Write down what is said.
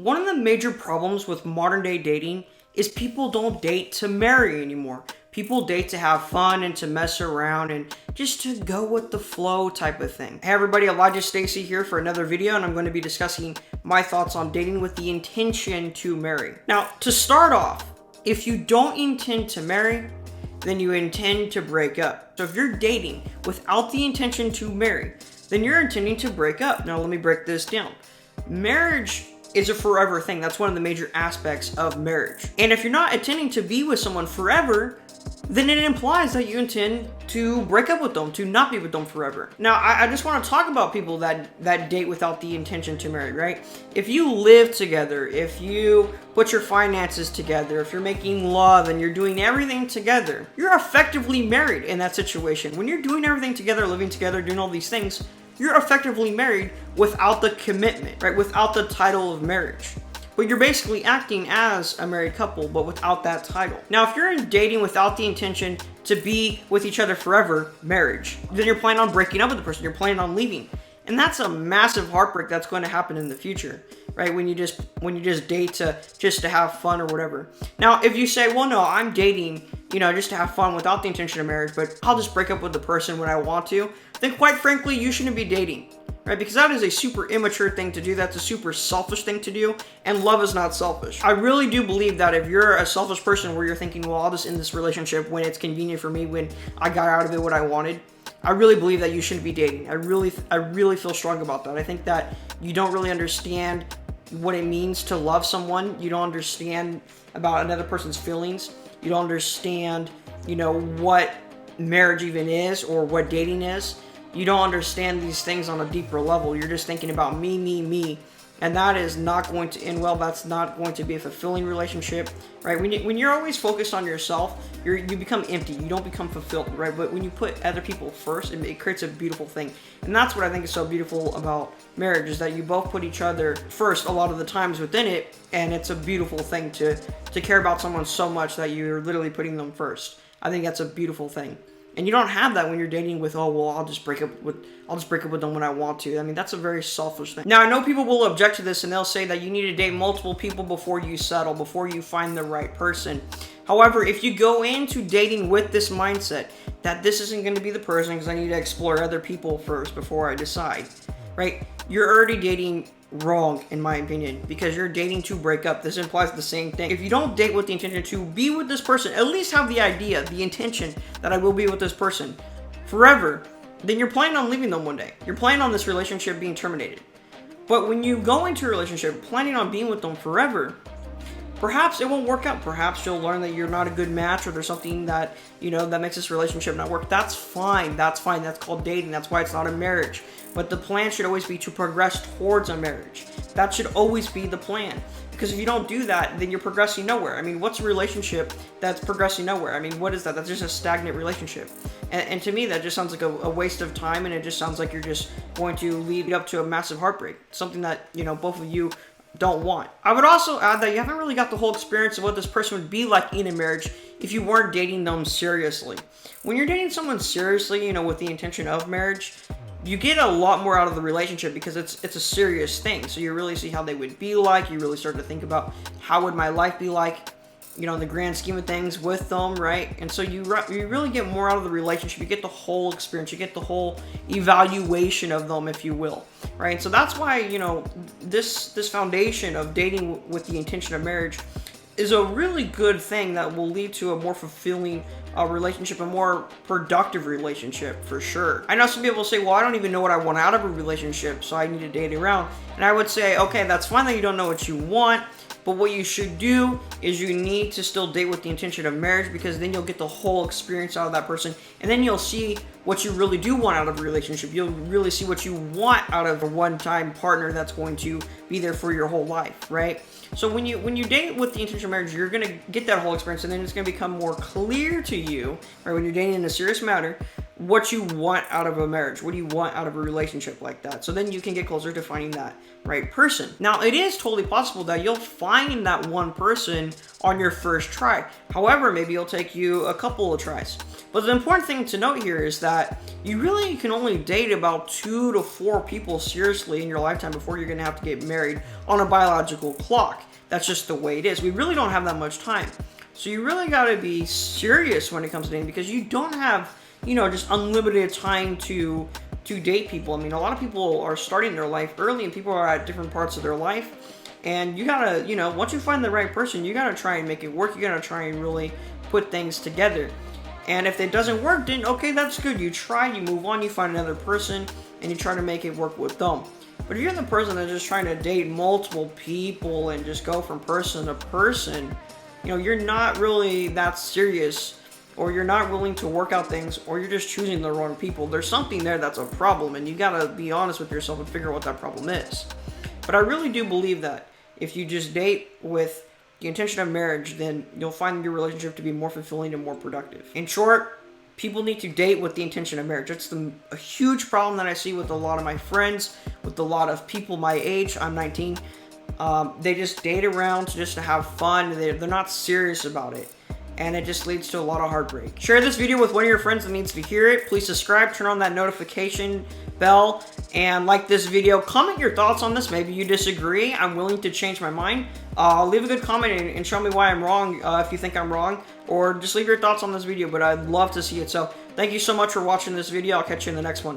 One of the major problems with modern day dating is people don't date to marry anymore. People date to have fun and to mess around and just to go with the flow type of thing. Hey everybody, Elijah Stacy here for another video, and I'm going to be discussing my thoughts on dating with the intention to marry. Now, to start off, if you don't intend to marry, then you intend to break up. So if you're dating without the intention to marry, then you're intending to break up. Now let me break this down. Marriage is a forever thing. That's one of the major aspects of marriage. And if you're not intending to be with someone forever, then it implies that you intend to break up with them, to not be with them forever. Now, I just want to talk about people that date without the intention to marry, right? If you live together, if you put your finances together, if you're making love and you're doing everything together, you're effectively married in that situation. When you're doing everything together, living together, doing all these things, you're effectively married without the commitment, right? Without the title of marriage. But you're basically acting as a married couple, but without that title. Now, if you're in dating without the intention to be with each other forever, marriage, then you're planning on breaking up with the person, you're planning on leaving. And that's a massive heartbreak that's going to happen in the future, right? When you just date to have fun or whatever. Now, if you say, well, no, I'm dating, just to have fun without the intention of marriage, but I'll just break up with the person when I want to, then quite frankly, you shouldn't be dating. Right? Because that is a super immature thing to do. That's a super selfish thing to do. And love is not selfish. I really do believe that if you're a selfish person where you're thinking, well, I'll just end this relationship when it's convenient for me, when I got out of it what I wanted, I really believe that you shouldn't be dating. I really feel strong about that. I think that you don't really understand what it means to love someone. You don't understand about another person's feelings. You don't understand, what marriage even is or what dating is. You don't understand these things on a deeper level. You're just thinking about me. And that is not going to end well. That's not going to be a fulfilling relationship, right? When you're always focused on yourself, you become empty. You don't become fulfilled, right? But when you put other people first, it creates a beautiful thing. And that's what I think is so beautiful about marriage, is that you both put each other first a lot of the times within it. And it's a beautiful thing to care about someone so much that you're literally putting them first. I think that's a beautiful thing. And you don't have that when you're dating with, oh, well, I'll just break up with them when I want to. I mean, that's a very selfish thing. Now, I know people will object to this and they'll say that you need to date multiple people before you settle, before you find the right person. However, if you go into dating with this mindset that this isn't going to be the person because I need to explore other people first before I decide, right? You're already dating wrong, in my opinion, because you're dating to break up. This implies the same thing. If you don't date with the intention to be with this person, at least have the idea, the intention that I will be with this person forever, then you're planning on leaving them one day. You're planning on this relationship being terminated. But when you go into a relationship planning on being with them forever, perhaps it won't work out. Perhaps you'll learn that you're not a good match, or there's something that, that makes this relationship not work. That's fine. That's fine. That's called dating. That's why it's not a marriage. But the plan should always be to progress towards a marriage. That should always be the plan. Because if you don't do that, then you're progressing nowhere. I mean, what's a relationship that's progressing nowhere? I mean, what is that? That's just a stagnant relationship. And to me, that just sounds like a waste of time, and it just sounds like you're just going to lead up to a massive heartbreak. Something that, both of you don't want. I would also add that you haven't really got the whole experience of what this person would be like in a marriage if you weren't dating them seriously. When you're dating someone seriously, with the intention of marriage, you get a lot more out of the relationship because it's a serious thing. So you really see how they would be like. You really start to think about how would my life be like, in the grand scheme of things with them, right? And so you really get more out of the relationship. You get the whole experience. You get the whole evaluation of them, if you will, right? So that's why, this foundation of dating with the intention of marriage is a really good thing that will lead to a more fulfilling relationship, a more productive relationship for sure. I know some people say, well, I don't even know what I want out of a relationship, so I need to date around. And I would say, okay, that's fine that you don't know what you want, but what you should do is you need to still date with the intention of marriage, because then you'll get the whole experience out of that person, and then you'll see what you really do want out of a relationship. You'll really see what you want out of a one-time partner that's going to be there for your whole life, right? So when you date with the intention of marriage, you're going to get that whole experience, and then it's going to become more clear to you, right, when you're dating in a serious matter, what you want out of a marriage. What do you want out of a relationship like that? So then you can get closer to finding that right person. Now, it is totally possible that you'll find that one person on your first try. However, maybe it'll take you a couple of tries. But the important thing to note here is that you really can only date about 2 to 4 people seriously in your lifetime before you're going to have to get married on a biological clock. That's just the way it is. We really don't have that much time. So you really got to be serious when it comes to dating, because you don't have, just unlimited time to date people. I mean, a lot of people are starting their life early, and people are at different parts of their life. And you gotta, once you find the right person, you gotta try and make it work. You gotta try and really put things together. And if it doesn't work, then okay, that's good. You try, you move on, you find another person, and you try to make it work with them. But if you're the person that's just trying to date multiple people and just go from person to person, you're not really that serious, or you're not willing to work out things, or you're just choosing the wrong people. There's something there that's a problem, and you gotta be honest with yourself and figure out what that problem is. But I really do believe that if you just date with the intention of marriage, then you'll find your relationship to be more fulfilling and more productive. In short, people need to date with the intention of marriage. That's a huge problem that I see with a lot of my friends, with a lot of people my age. I'm 19. They just date around just to have fun. They're not serious about it. And it just leads to a lot of heartbreak. Share this video with one of your friends that needs to hear it. Please subscribe, turn on that notification bell, and like this video. Comment your thoughts on this. Maybe you disagree. I'm willing to change my mind. Leave a good comment and show me why I'm wrong if you think I'm wrong. Or just leave your thoughts on this video, but I'd love to see it. So thank you so much for watching this video. I'll catch you in the next one.